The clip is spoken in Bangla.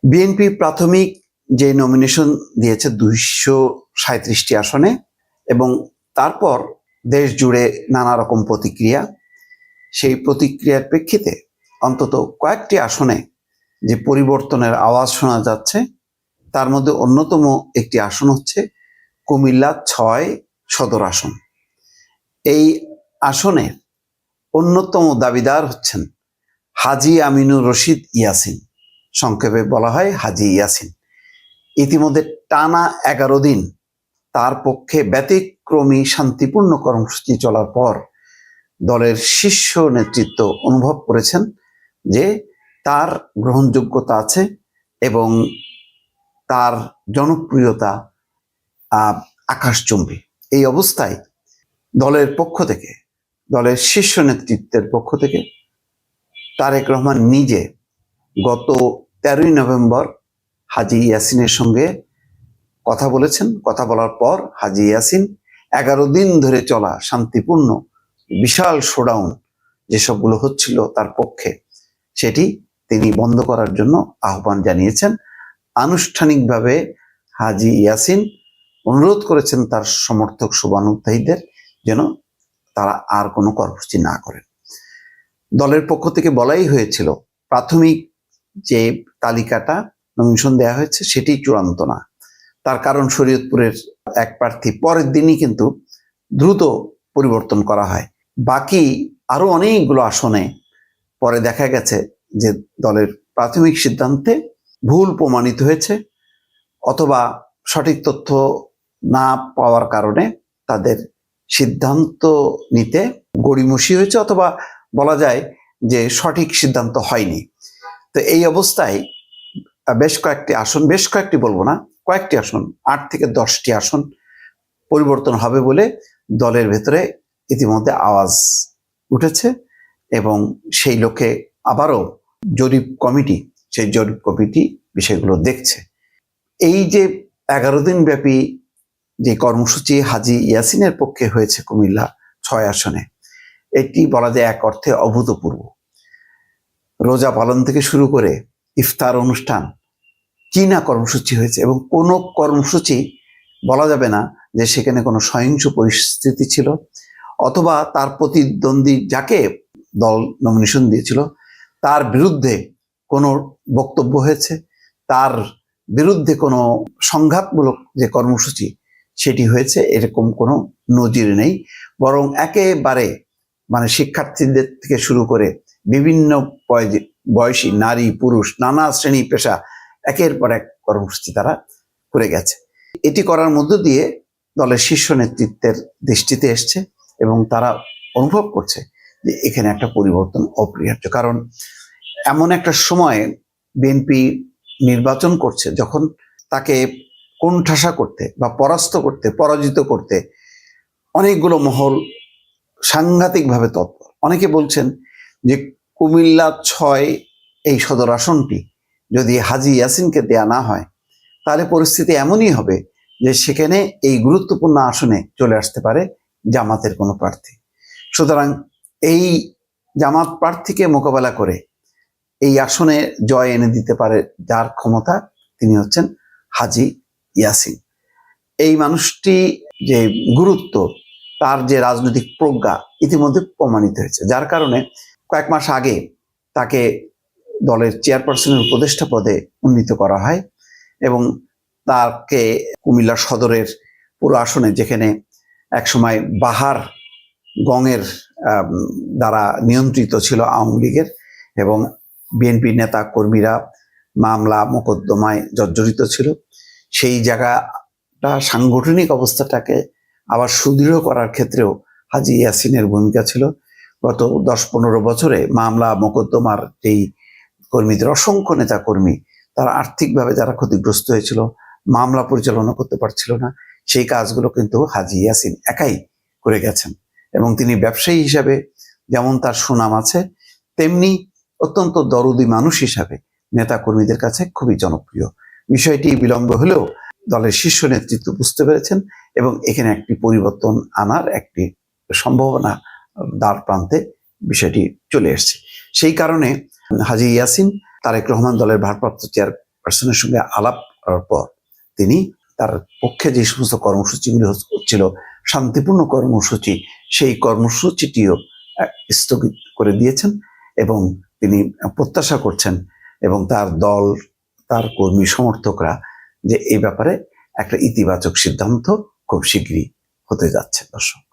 বিএনপি প্রাথমিক যে নমিনেশন দিয়েছে 237টি আসনে, এবং তারপর দেশ জুড়ে নানা রকম প্রতিক্রিয়া। সেই প্রতিক্রিয়ার প্রেক্ষিতে অন্তত কয়েকটি আসনে যে পরিবর্তনের আওয়াজ শোনা যাচ্ছে, তার মধ্যে অন্যতম একটি আসন হচ্ছে কুমিল্লা 6 সদর আসন। এই আসনের অন্যতম দাবিদার হচ্ছেন হাজী আমিনুর রশিদ ইয়াসিন, সংক্ষেপে বলা হয় হাজী ইয়াসিন। ইতিমধ্যে টানা 11 দিন তার পক্ষে ব্যতিক্রমী শান্তিপূর্ণ কর্মসূচি চলার পর দলের শীর্ষ নেতৃত্ব অনুভব করেছেন যে তার গ্রহণযোগ্যতা আছে এবং তার জনপ্রিয়তা আকাশচুম্বী। এই অবস্থায় দলের পক্ষ থেকে, দলের শীর্ষ নেতৃত্বের পক্ষ থেকে তারেক রহমান নিজে গত 13ই নভেম্বর হাজী ইয়াসিনের সঙ্গে কথা বলেছেন। কথা বলার পর হাজী ইয়াসিন 11 দিন ধরে চলা শান্তিপূর্ণ বিশাল শোডাউন যেসবগুলো হচ্ছিল তার পক্ষে, সেটি তিনি বন্ধ করার জন্য আহ্বান জানিয়েছেন। আনুষ্ঠানিকভাবে হাজী ইয়াসিন অনুরোধ করেছেন তার সমর্থক শুভানুধ্যায়ীদের যেন তারা আর কোনো কর্মসূচি না করেন। দলের পক্ষ থেকে বলাই হয়েছিল প্রাথমিক যে তালিকাটা নমিনেশন দেওয়া হয়েছে সেটি চূড়ান্ত না। তার কারণ শরীয়তপুরের এক প্রার্থী পরের দিনই কিন্তু দ্রুত পরিবর্তন করা হয়। বাকি আরো অনেকগুলো আসনে পরে দেখা গেছে যে দলের প্রাথমিক সিদ্ধান্তে ভুল প্রমাণিত হয়েছে, অথবা সঠিক তথ্য না পাওয়ার কারণে তাদের সিদ্ধান্ত নিতে গড়িমসি হয়েছে, অথবা বলা যায় যে সঠিক সিদ্ধান্ত হয়নি। তো এই অবস্থায় বেশ কয়েকটি বলবো না, কয়েকটি আসন, 8 থেকে 10টি আসন পরিবর্তন হবে বলে দলের ভেতরে ইতিমধ্যে আওয়াজ উঠেছে, এবং সেই লক্ষ্যে আবারও সেই জরিপ কমিটি বিষয়গুলো দেখছে। এই যে 11 দিন ব্যাপী যে কর্মসূচি হাজী ইয়াসিনের পক্ষে হয়েছে কুমিল্লা 6 আসনে, এটি বলা যায় এক অর্থে অভূতপূর্ব। রোজা পালন থেকে শুরু করে ইফতার অনুষ্ঠান, কি না কর্মসূচি হয়েছে, এবং কোনো কর্মসূচি বলা যাবে না যে সেখানে কোনো সহিংস পরিস্থিতি ছিল, অথবা তার প্রতিদ্বন্দ্বী যাকে দল নমিনেশন দিয়েছিল তার বিরুদ্ধে কোনো বক্তব্য হয়েছে, তার বিরুদ্ধে কোনো সংঘাতমূলক যে কর্মসূচি সেটি হয়েছে, এরকম কোনো নজির নেই। বরং একেবারে শিক্ষার্থীদের থেকে শুরু করে বিভিন্ন বয়সী নারী পুরুষ নানা শ্রেণী পেশা একের পর এক কর্মসূচি তারা করে গেছে। এটি করার মধ্য দিয়ে দলের শীর্ষ নেতৃত্বের দৃষ্টিতে এসছে, এবং তারা অনুভব করছে যে এখানে একটা পরিবর্তন অপরিহার্য। কারণ এমন একটা সময় বিএনপি নির্বাচন করছে যখন তাকে কোণঠাসা করতে বা পরাজিত করতে অনেকগুলো মহল সাংঘাতিকভাবে তৎপর। অনেকে বলছেন যে কুমিল্লা 6 এই সদর আসনটি যদি হাজী ইয়াসিনকে দেয়া না হয়, তাহলে পরিস্থিতি এমনই হবে যে সেখানে এই গুরুত্বপূর্ণ আসনে চলে আসতে পারে জামাতের কোনো প্রার্থী। সুতরাং এই জামাত প্রার্থীকে মোকাবেলা করে এই আসনে জয় এনে দিতে পারে যার ক্ষমতা, তিনি হচ্ছেন হাজী ইয়াসিন। এই মানুষটি যে গুরুত্ব, তার যে রাজনৈতিক প্রজ্ঞা ইতিমধ্যে প্রমাণিত হয়েছে, যার কারণে কয়েক মাস আগে তাকে দলের চেয়ারপারসনের উপদেষ্টা পদে উন্নীত করা হয়, এবং তাকে কুমিল্লা সদরের পুরো আসনে, যেখানে একসময় বাহার গঙের দ্বারা নিয়ন্ত্রিত ছিল আওয়ামী লীগের, এবং বিএনপি নেতা কর্মীরা মামলা মোকদ্দমায় জর্জরিত ছিল, সেই জায়গাটা সাংগঠনিক অবস্থাটাকে আবার সুদৃঢ় করার ক্ষেত্রেও হাজী ইয়াসিনের ভূমিকা ছিল। গত 10-15 বছরে মামলা মোকদ্দমার এই কর্মীদের, অসংখ্য নেতা কর্মী, তারা আর্থিকভাবে যারা ক্ষতিগ্রস্ত হয়েছিল, মামলা পরিচালনা করতে পারছিল না, সেই কাজগুলো কিন্তু হাজী ইয়াসিন একাই করে গেছেন। এবং তিনি ব্যবসায়ী হিসাবে যেমন তার সুনাম আছে, তেমনি অত্যন্ত দরদি মানুষ হিসাবে নেতা কর্মীদের কাছে খুবই জনপ্রিয়। বিষয়টি বিলম্ব হলেও দলের শীর্ষ নেতৃত্ব বুঝতে পেরেছেন, এবং এখানে একটি পরিবর্তন আনার একটি সম্ভাবনা দ্বার প্রান্তে বিষয়টি চলে এসছে। সেই কারণে হাজী ইয়াসিন, তারেক রহমান দলের ভারপ্রাপ্ত চেয়ারপারসন চেয়ারপারসনের সঙ্গে আলাপ করার পর তিনি তার পক্ষে যে সমস্ত কর্মসূচিগুলি হচ্ছিল, শান্তিপূর্ণ কর্মসূচি, সেই কর্মসূচিটিও স্থগিত করে দিয়েছেন এবং তিনি প্রত্যাশা করছেন এবং তার দল, তার কর্মী সমর্থকরা যে এই ব্যাপারে একটা ইতিবাচক সিদ্ধান্ত খুব শীঘ্রই হতে যাচ্ছে। দর্শক।